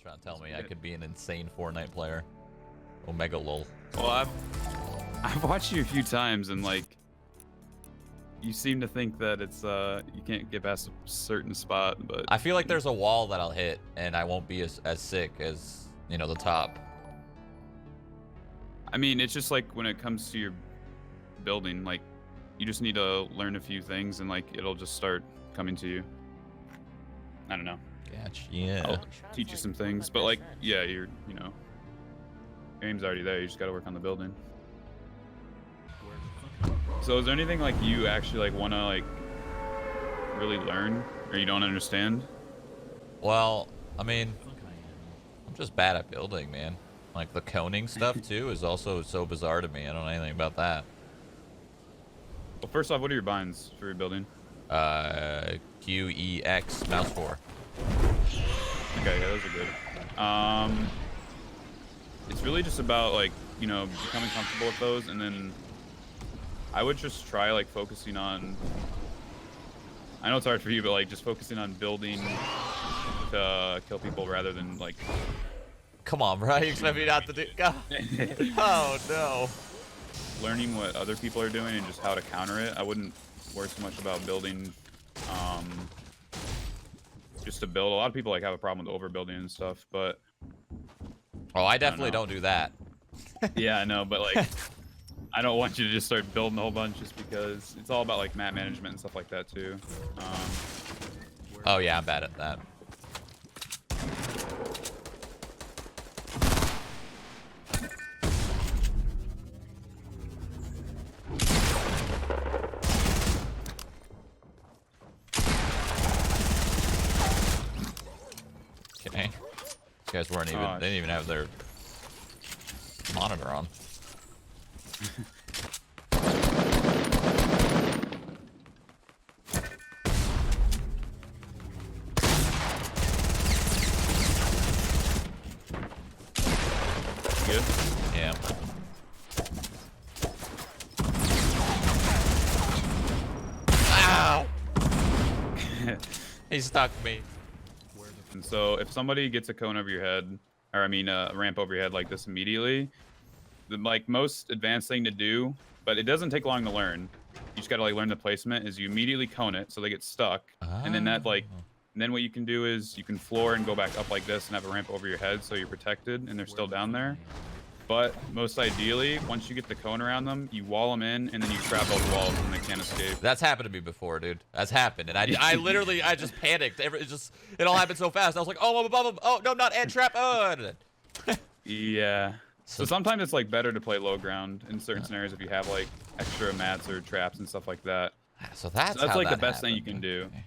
trying to tell me I could be an insane Fortnite player. Omega lol. Well, I've watched you a few times, and like, you seem to think that it's you can't get past a certain spot, but I feel like there's a wall that I'll hit, and I won't be as sick as, you know, the top. I mean, it's just like when it comes to your building, like, you just need to learn a few things, and like, it'll just start coming to you. I don't know. Gotcha. Yeah. I'll teach you some things, but like, yeah, you know, your aim's already there. You just gotta work on the building. So is there anything like you actually like want to like really learn, or you don't understand? Well, I mean, I'm just bad at building, man. Like the coning stuff too is also so bizarre to me. I don't know anything about that. Well, first off, what are your binds for your building? Q, E, X, mouse 4. Okay, yeah, those are good. It's really just about like, you know, becoming comfortable with those, and then I would just try like focusing on, I know it's hard for you, but like just focusing on building to kill people rather than like. Come on, bro. You expect me not to do? God. Oh no. Learning what other people are doing and just how to counter it. I wouldn't worry so much about building just to build. A lot of people like have a problem with overbuilding and stuff, but oh, I definitely don't do that. Yeah, I know, but like I don't want you to just start building a whole bunch just because it's all about like map management and stuff like that too. Oh yeah, I'm bad at that. Okay. These guys weren't even, they didn't even have their monitor on. Good? Yeah. Ow! He stuck me. And so if somebody gets a cone over your head, or I mean a ramp over your head like this immediately, the like most advanced thing to do, but it doesn't take long to learn. You just gotta like learn the placement, is you immediately cone it so they get stuck. And then that like, and then what you can do is you can floor and go back up like this and have a ramp over your head so you're protected and they're still down there. But most ideally, once you get the cone around them, you wall them in and then you trap those walls and they can't escape. That's happened to me before, dude. That's happened, and I literally I just panicked. It all happened so fast. I was like, oh, I'm above him. Oh no, not end trap. Oh. Yeah. So sometimes it's like better to play low ground in certain scenarios if you have like extra mats or traps and stuff like that. So that's like that the best thing you happened. can do. Okay.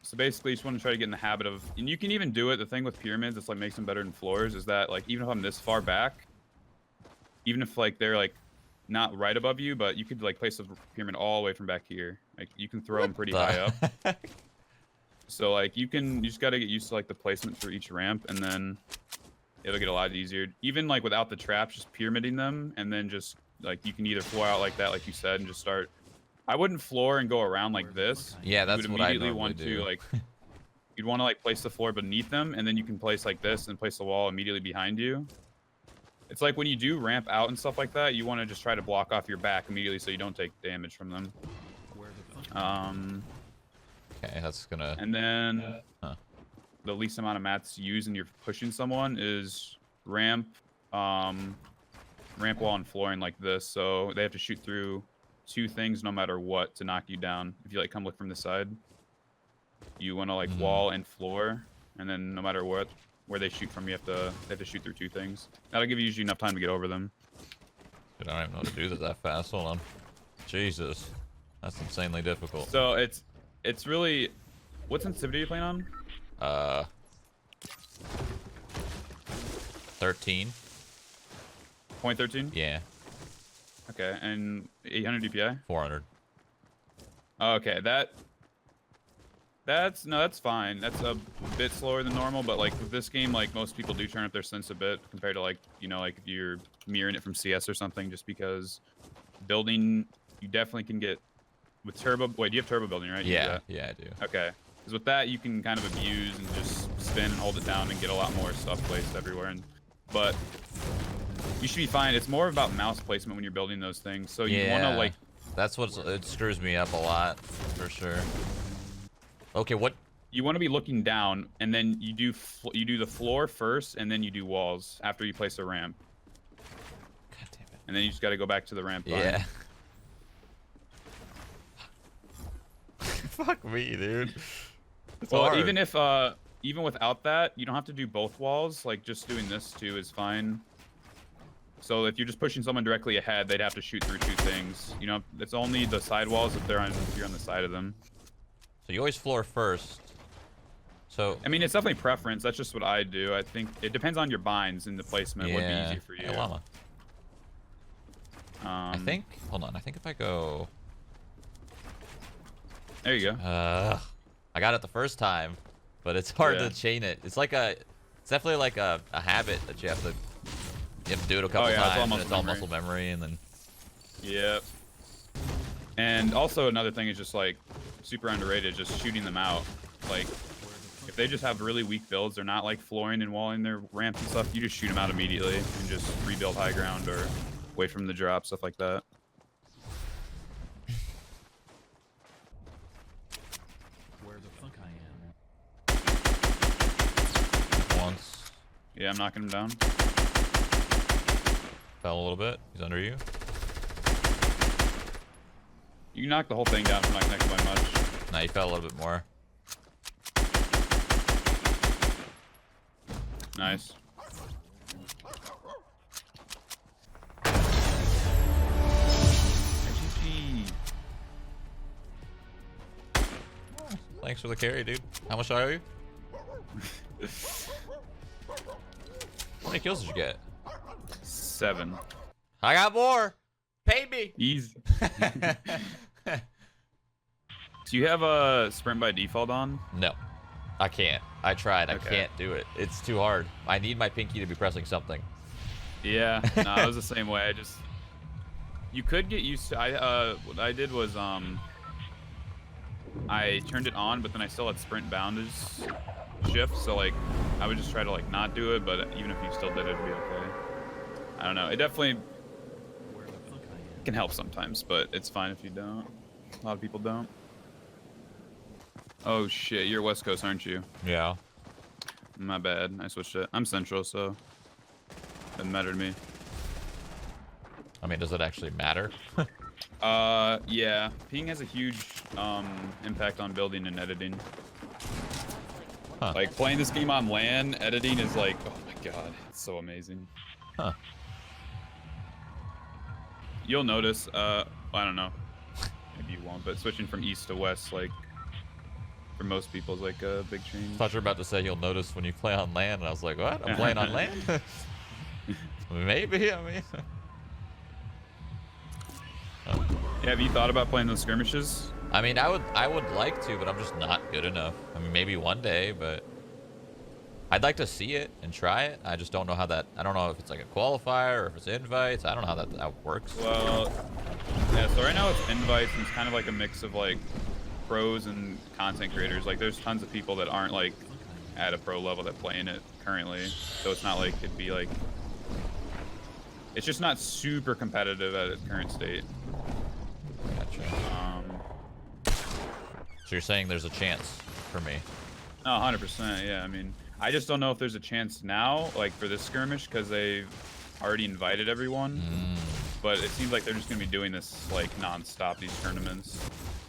So basically, you just want to try to get in the habit of, and you can even do it. The thing with pyramids that's like makes them better than floors is that like even if I'm this far back, even if like they're like not right above you, but you could like place the pyramid all the way from back here. Like you can throw them pretty high up. So like you just got to get used to like the placement for each ramp, and then it'll get a lot easier. Even like without the traps, just pyramiding them, and then just like you can either floor out like that, like you said, and just start. I wouldn't floor and go around like this. Yeah, that's what I normally want do. to like. You'd want to like place the floor beneath them, and then you can place like this and place the wall immediately behind you. It's like when you do ramp out and stuff like that, you want to just try to block off your back immediately so you don't take damage from them. Okay, that's gonna. And then the least amount of mats used and you're pushing someone is ramp, ramp wall and flooring like this. So they have to shoot through 2 things no matter what to knock you down. If you like come look from the side, you want to like wall and floor, and then no matter what where they shoot from, they have to shoot through 2 things. That'll give you usually enough time to get over them. Dude, I don't even know how to do this that fast. Hold on. Jesus, that's insanely difficult. So it's really, what sensitivity are you playing on? 13. 0.13? Yeah. Okay, and 800 DPI? 400. Okay, that's fine. That's a bit slower than normal, but like with this game, like most people do turn up their sense a bit compared to like, you know, like if you're mirroring it from CS or something, just because building, you definitely can get with turbo. Wait, do you have turbo building, right? Yeah, yeah, I do. Okay, because with that you can kind of abuse and just spin and hold it down and get a lot more stuff placed everywhere. But you should be fine. It's more about mouse placement when you're building those things. So you want to like. That's what it screws me up a lot, for sure. Okay, what? You want to be looking down, and then you do the floor first, and then you do walls after you place a ramp. God damn it. And then you just got to go back to the ramp. Yeah. Fuck me, dude. It's well, hard. even without that, you don't have to do both walls. Like just doing this too is fine. So if you're just pushing someone directly ahead, they'd have to shoot through 2 things. You know, it's only the side walls if you're on the side of them. So you always floor first. So I mean, it's definitely preference. That's just what I do. I think it depends on your binds and the placement. Would be easier for you. Hey, llama. I think. Hold on. I think if I go. There you go. I got it the first time, but it's hard to chain it. It's like it's definitely like a habit that you have to do it a couple times, and it's all muscle memory, and then. Yep. And also another thing is just like super underrated, just shooting them out. Like if they just have really weak builds, they're not like flooring and walling their ramps and stuff, you just shoot them out immediately and just rebuild high ground or wait from the drop, stuff like that. Where the fuck I am. Once. Yeah, I'm knocking him down. Fell a little bit. He's under you. You can knock the whole thing down if I'm not connected by much. Nah, he fell a little bit more. Nice. GG. Thanks for the carry, dude. How much are you? How many kills did you get? 7. I got more. Pay me. Easy. Do you have a sprint by default on? No, I can't. I tried. I Okay. can't do it. It's too hard. I need my pinky to be pressing something. Yeah, no, I was the same way. You could get used to. What I did was I turned it on, but then I still had sprint boundage shift. So like, I would just try to like not do it, but even if you still did it, it'd be okay. I don't know. It definitely can help sometimes, but it's fine if you don't. A lot of people don't. Oh shit, you're West Coast, aren't you? Yeah. My bad. I switched it. I'm Central, so doesn't matter to me. I mean, does it actually matter? Yeah. Ping has a huge impact on building and editing. Huh. Like playing this game on LAN, editing is like, oh my god, it's so amazing. Huh. You'll notice, I don't know, maybe you won't, but switching from east to west, like, for most people is like a big change. I thought you were about to say you'll notice when you play on land, and I was like, what? I'm playing on land? Maybe, I mean. Oh. Yeah, have you thought about playing those skirmishes? I mean, I would like to, but I'm just not good enough. I mean, maybe one day, but I'd like to see it and try it. I just don't know how that. I don't know if it's like a qualifier or if it's invites. I don't know how that works. Well, yeah. So right now it's invites, and it's kind of like a mix of like pros and content creators. Like, there's tons of people that aren't like at a pro level that play in it currently. So it's not like it'd be like. It's just not super competitive at its current state. Gotcha. So you're saying there's a chance for me? Oh, 100%. Yeah. I mean, I just don't know if there's a chance now, like for this skirmish, because they've already invited everyone. But it seems like they're just gonna be doing this like non-stop, these tournaments.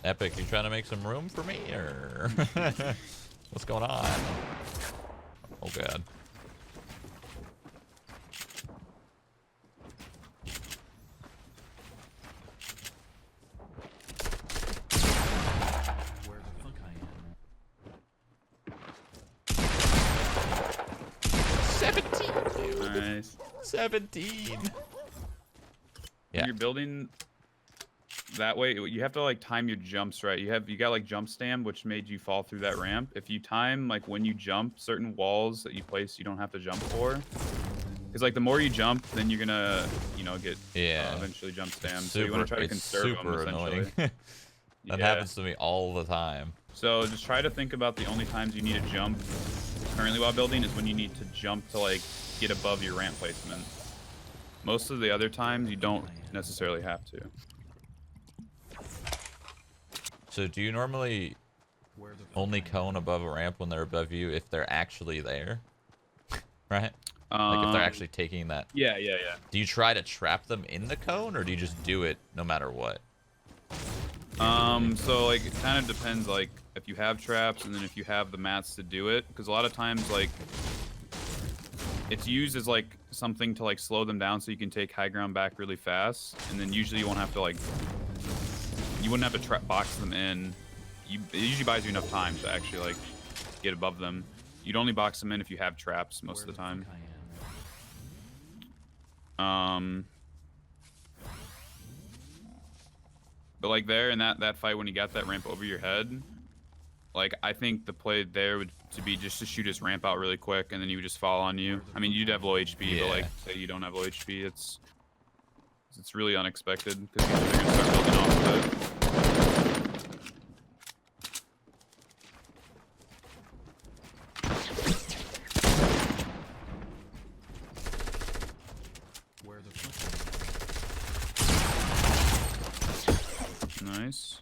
Epic, you trying to make some room for me, or what's going on? Oh god. Where the fuck I am. 17. Nice. 17. Yeah. When you're building that way, you have to like time your jumps right. You got like jump stam, which made you fall through that ramp. If you time like when you jump certain walls that you place, you don't have to jump for. Because like the more you jump, then you're gonna get eventually jump stam. So you want to try to conserve them essentially. Annoying. That happens to me all the time. So just try to think about the only times you need to jump currently while building is when you need to jump to like get above your ramp placement. Most of the other times you don't necessarily have to. So do you normally Where the fuck only I am. cone above a ramp when they're above you if they're actually there? Right? Like if they're actually taking that. Yeah. Do you try to trap them in the cone or do you just do it no matter what? So like it kind of depends like if you have traps and then if you have the mats to do it, because a lot of times like it's used as like something to like slow them down so you can take high ground back really fast, and then usually you won't have to like you wouldn't have to trap box them in. It usually buys you enough time to actually like get above them. You'd only box them in if you have traps most of the time. Fuck I am. But like there in that fight when you got that ramp over your head, like I think the play there would to be just to shoot his ramp out really quick and then he would just fall on you. I mean you'd have low HP, but like say you don't have low HP, it's really unexpected because they're gonna start building off of it. Where the fuck Nice.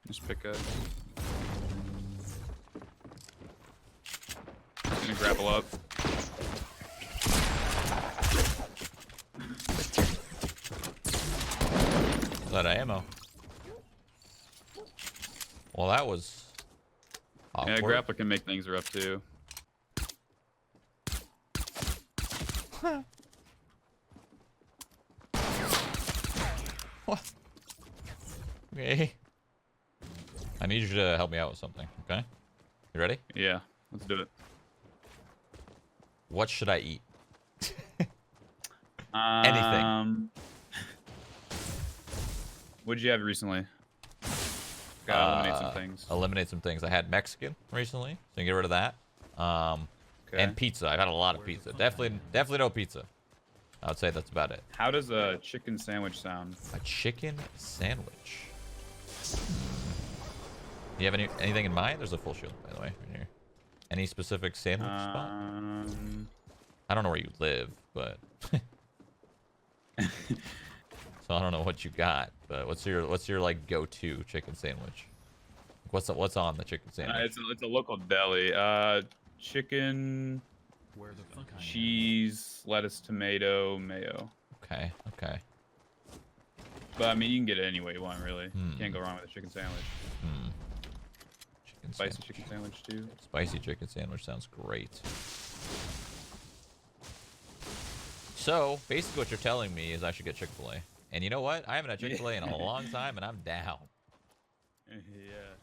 Just pick up. Gonna grapple up. Is that ammo? Well, that was awkward. Yeah, grapple can make things rough too. What? Okay. I need you to help me out with something, okay? You ready? Yeah, let's do it. What should I eat? Anything. What'd you have recently? Gotta eliminate some things. Eliminate some things. I had Mexican recently, so get rid of that. Okay. And pizza. I got a lot of pizza. Definitely no pizza. I would say that's about it. How does a chicken sandwich sound? A chicken sandwich. Do you have anything in mind? There's a full shield, by the way, right here. Any specific sandwich spot? I don't know where you live, but so I don't know what you got. But what's your like go-to chicken sandwich? What's on the chicken sandwich? It's a local deli. Chicken, Where the fuck I am. cheese, lettuce, tomato, mayo. Okay. But I mean, you can get it any way you want, really. You can't go wrong with a chicken sandwich. Chicken Spicy sandwich. chicken sandwich too. Spicy chicken sandwich sounds great. So basically, what you're telling me is I should get Chick-fil-A. And you know what? I haven't had Chick-fil-A in a long time, and I'm down. Yeah.